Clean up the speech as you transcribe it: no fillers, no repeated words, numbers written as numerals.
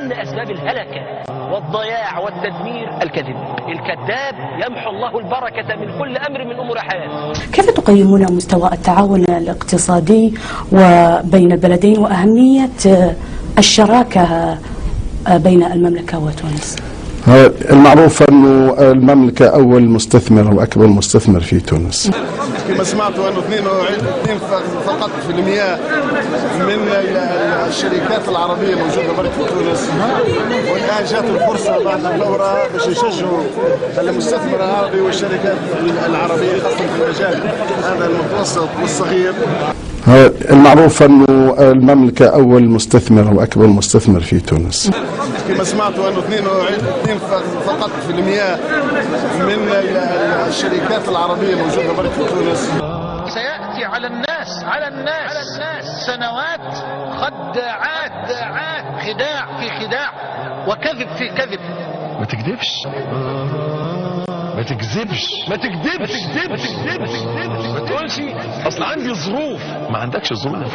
أهم أسباب الهلكة والضياع والتدمير الكذب. الكذاب يمحو الله البركة من كل أمر من أمور حياته. كيف تقيمون مستوى التعاون الاقتصادي وبين البلدين وأهمية الشراكة بين المملكة وتونس؟ المعروف أنه المملكة أول مستثمر وأكبر مستثمر في تونس. كما سمعتوا أنه 2 فقط في المياه من الشركات العربية موجودة برك في تونس، والآن جات الفرصة بعد الثورة باش يشجعوا المستثمر العربي والشركات العربية خاصة في المجال هذا المتوسط والصغير. المعروف أنه المملكة أول مستثمر وأكبر مستثمر في تونس. كما سمعتوا أنه 2 فقط في المياه من الشركات العربية موجودة برك في تونس. سيأتي على الناس سنوات خداعات، خداع في خداع وكذب في كذب. ما تكذبش، ما تقولش اصل عندي ظروف. ما عندكش ظروف.